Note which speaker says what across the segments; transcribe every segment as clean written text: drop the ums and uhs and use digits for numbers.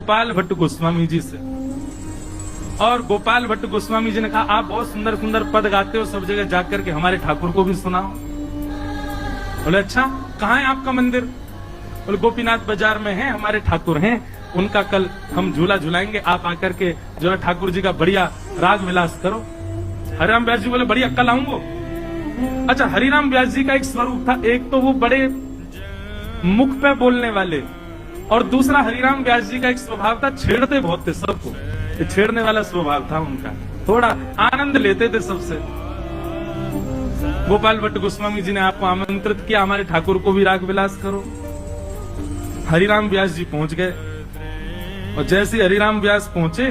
Speaker 1: गोपाल भट्ट गोस्वामी जी से। और गोपाल भट्ट गोस्वामी जी ने कहा, आप बहुत सुंदर सुंदर पद गाते हो, सब जगह जाकर के हमारे ठाकुर को भी सुनाओ। बोले अच्छा, कहाँ है आपका मंदिर? बोले गोपीनाथ बाजार में है, हमारे ठाकुर हैं, उनका कल हम झूला झुलाएंगे, आप आकर के जो है ठाकुर जी का बढ़िया राग विलास करो। हरिराम व्यास जी बोले बढ़िया, कल आऊंगा। अच्छा, हरिराम व्यास जी का एक स्वरूप था, एक तो वो बड़े मुख पे बोलने वाले, और दूसरा हरिराम व्यास जी का एक स्वभाव था, छेड़ते बहुत थे सबको, छेड़ने वाला स्वभाव था उनका, थोड़ा आनंद लेते थे सबसे। गोपाल भट्ट गोस्वामी जी ने आपको आमंत्रित किया, हमारे ठाकुर को भी राग विलास करो। हरिराम व्यास जी पहुंच गए, और जैसे हरिराम व्यास पहुंचे,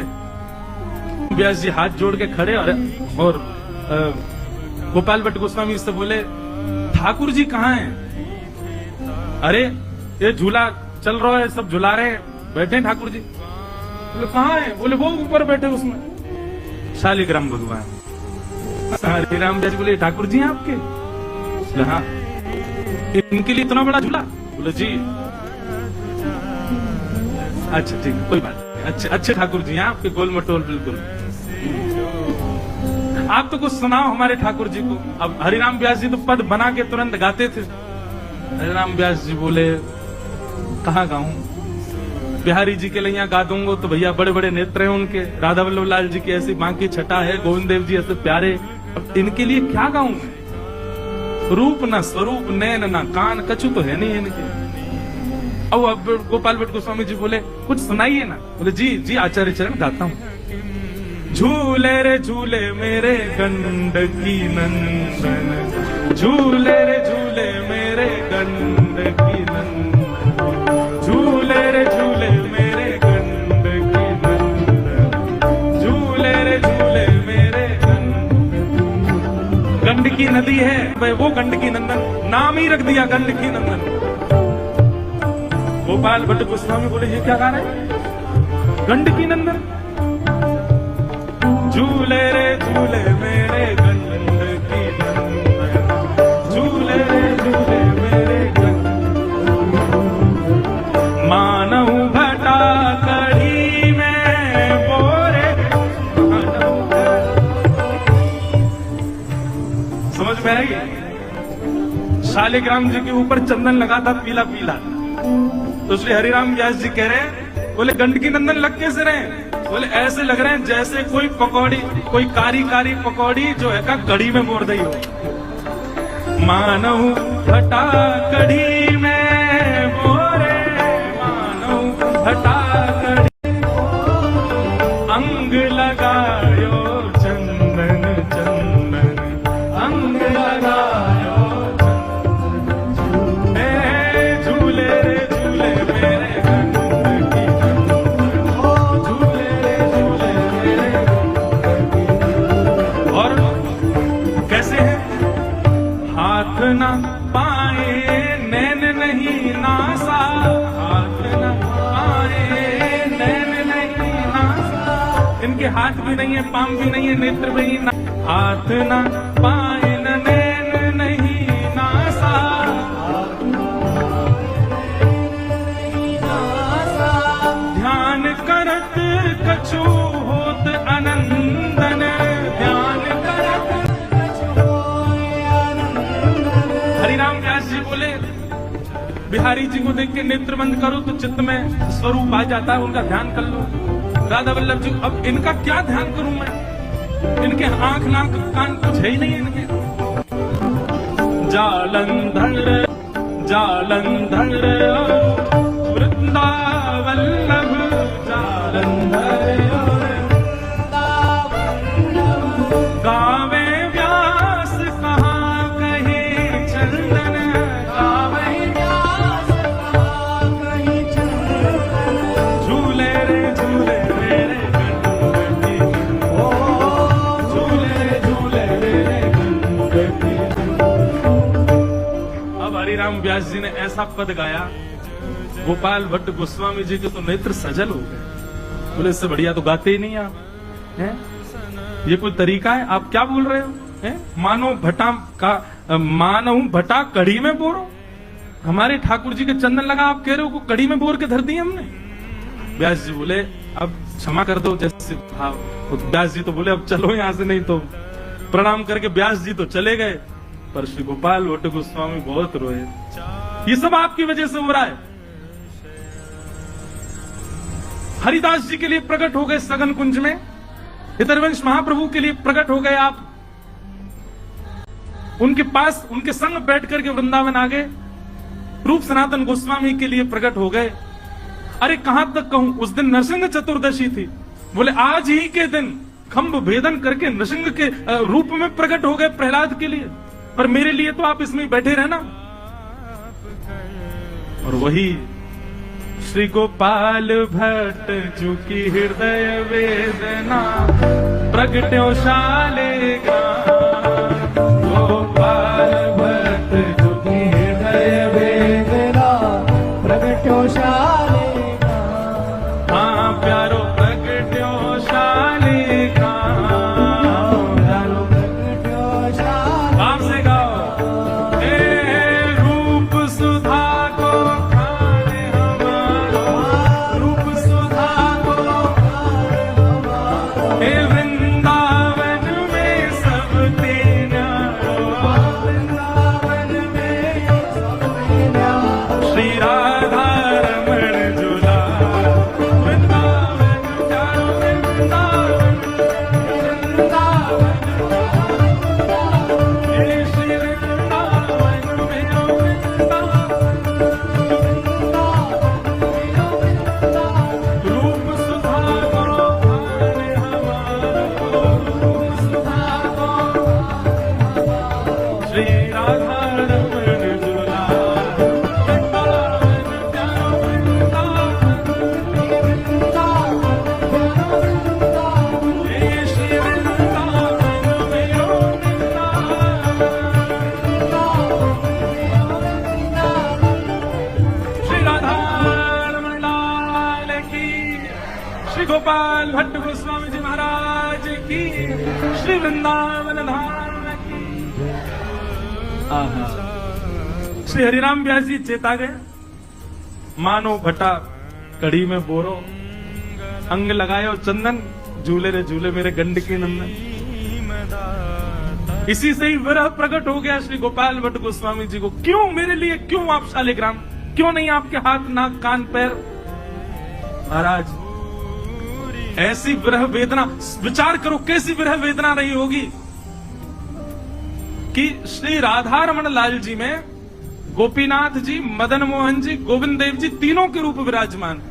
Speaker 1: व्यास जी हाथ जोड़ के खड़े, और गोपाल भट्ट गोस्वामी से बोले, ठाकुर जी कहाँ हैं? अरे ये झूला चल रहा है, सब झुला रहे हैं, बैठे ठाकुर जी। बोले कहाँ है? बोले वो ऊपर बैठे उसमें, शालिग्राम भगवान। हरिराम व्यास बोले, ठाकुर जी हैं आपके? हाँ। इनके लिए इतना बड़ा झूला? बोले जी। अच्छा ठीक है, कोई बात नहीं, अच्छे अच्छे ठाकुर जी हैं आपके, गोल मटोल बिल्कुल। आप तो कुछ सुनाओ हमारे ठाकुर जी को। अब हरिराम व्यास जी तो पद बना के तुरंत गाते थे। हरिराम व्यास जी बोले, कहाँ गाऊं? बिहारी जी के लिए यहाँ गा दूंगा तो भैया बड़े बड़े नेत्र हैं उनके, राधा वल्लभ लाल जी की ऐसी बांकी छटा है, गोविंद देव जी ऐसे प्यारे, अब इनके लिए क्या गाऊं मैं? रूप ना स्वरूप, नैन ना कान, कछु तो है नहीं इनके। अब गोपाल भट्ट गोस्वामी जी बोले, कुछ सुनाइए ना। बोले जी जी आचार्य चरण गाता हूँ। झूले रे झूले मेरे गंडकी नंदन, झूले रे झूले मेरे गंडकी नंदन, झूले रे झूले मेरे गंडकी नंदन, झूले रे झूले मेरे गंडकी नदी है भाई, वो गंडकी नंदन, नाम ही रख दिया गंडकी नंदन। गोपाल भट्ट गोस्वामी बोले, ये क्या गा रहे हैं? गंडकी नंदन, झूले रे झूले मेरे गंडकी नंदन, झूले रे झूले मेरे मानहु भटा कड़ी में बोरे। समझ में आई? शालिग्राम जी के ऊपर चंदन लगा था पीला पीला, तो इसलिए हरिराम व्यास जी कह रहे हैं, बोले गंडकी नंदन लग कैसे रहे? बोले ऐसे लग रहे हैं जैसे कोई पकौड़ी, कोई कारी कारी पकौड़ी जो है का कड़ी में बोर दी हो। मानहु भटा कड़ी में बोरे, मानहु भटा कड़ी, अंग लगायो चंदन चंदन, अंग लगायो चंदन, झूले रे झूले मेरे गंडकी नंदन, झूले रे झूले मेरे गंडकी। और कैसे है? हाथ ना पाए नैन नहीं नासा, हाथ ना पाए नैन नहीं नासा, इनके हाथ भी नहीं है, पांव भी नहीं है, नेत्र भी नहीं, हाथ ना पाए न नैन नहीं नासा, ध्यान करत कछु होत अनंदन, ध्यान करत कछु आनंदन। हरिराम व्यास जी बोले, बिहारी जी को देख के नेत्र बंद करो तो चित्त में स्वरूप आ जाता है, उनका ध्यान कर लो। राधा वल्लभ जी, अब इनका क्या ध्यान करूं मैं? इनके आंख नाक कान कुछ है ही नहीं इनके। जालंधर जालंधर वृंदावल्लभ, जालंधर गावे व्यास कहाँ कहे चंदन, गावे व्यास कहाँ कहे चंदन, झूले रे झूले मेरे गंडकी, ओ झूले रे झूले मेरे गंडकी। अब हरिराम व्यास जी ने ऐसा पद गाया, गोपाल भट्ट गोस्वामी जी के तो नेत्र सजल हो गए। बोले इससे बढ़िया तो गाते ही नहीं आप, हैं? ये कोई तरीका है? आप क्या बोल रहे हो? हैं? मानो भटा का, मानो भटा कड़ी में बोरो, हमारे ठाकुर जी के चंदन लगा, आप कह रहे हो को कड़ी में बोर के धर दी हमने। व्यास जी बोले अब क्षमा कर दो जैसे भाव। तो व्यास जी तो बोले अब चलो यहाँ से, नहीं तो प्रणाम करके व्यास जी तो चले गए। पर श्री गोपाल भट्ट गोस्वामी बहुत रोए। ये सब आपकी वजह से हो रहा है। हरिदास जी के लिए प्रकट हो गए सघन कुंज में, हितरवंश महाप्रभु के लिए प्रकट हो गए आप, उनके पास उनके संग बैठ करके वृंदावन आ गए। रूप सनातन गोस्वामी के लिए प्रकट हो गए। अरे कहां तक कहूं, उस दिन नरसिंह चतुर्दशी थी, बोले आज ही के दिन खंभ भेदन करके नरसिंह के रूप में प्रकट हो गए प्रहलाद के लिए, पर मेरे लिए तो आप इसमें बैठे रहना। और वही श्री गोपाल भट्ट जू की हृदय वेदना प्रगट्यो शालेगा। गोपाल भट्ट जू की हृदय वेदना प्रगट्यो शालेगा। हाँ प्यारो प्रगट्यो शालेगा, प्यारो प्रगट्यो शालेगा। आपसे गाओ रूप सुधा को खाने हमारो, रूप सुधा को खाने हमारो। वृंदावन में सब तेरा, वृंदावन में सब तेरा। श्री राधा रमण झूला वृंदावन, प्यारो वृंदावन, वृंदावन श्री वृंदावन मेरो वृंदावन। रूप सुधा को खाने हमारो, रूप सुधा को श्री राधा रमण झूला वृंदावन, प्यारो वृंदावन, हे श्री वृंदावन मेरो वृंदावन। श्री राधा रमण लाल की, श्री गोपाल भट्ट गोस्वामी जी महाराज की, श्री वृंदावन धाम की। आहा, श्री हरिराम व्यास जी चेता गए, मानो भटा कड़ी में बोरो, अंग लगाए और चंदन, झूले रे झूले मेरे गंड के नंदन। इसी से ही विरह प्रकट हो गया श्री गोपाल भट्ट गोस्वामी जी को। क्यों मेरे लिए, क्यों आप शालिग्राम, क्यों नहीं आपके हाथ नाक कान पैर। महाराज ऐसी विरह वेदना, विचार करो कैसी विरह वेदना रही होगी कि श्री राधा रमण लाल जी में गोपीनाथ जी, मदन मोहन जी, गोविंद देव जी तीनों के रूप विराजमान है,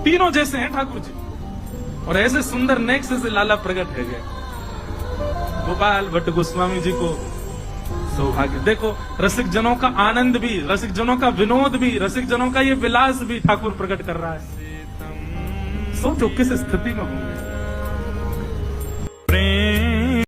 Speaker 1: तीनों जैसे हैं ठाकुर जी। और ऐसे सुंदर नेक से लाला प्रकट है गए गोपाल भट्ट गोस्वामी जी को। सौभाग्य देखो, रसिक जनों का आनंद भी, रसिक जनों का विनोद भी, रसिक जनों का ये विलास भी ठाकुर प्रकट कर रहा है। सोचो किस स्थिति में होंगे।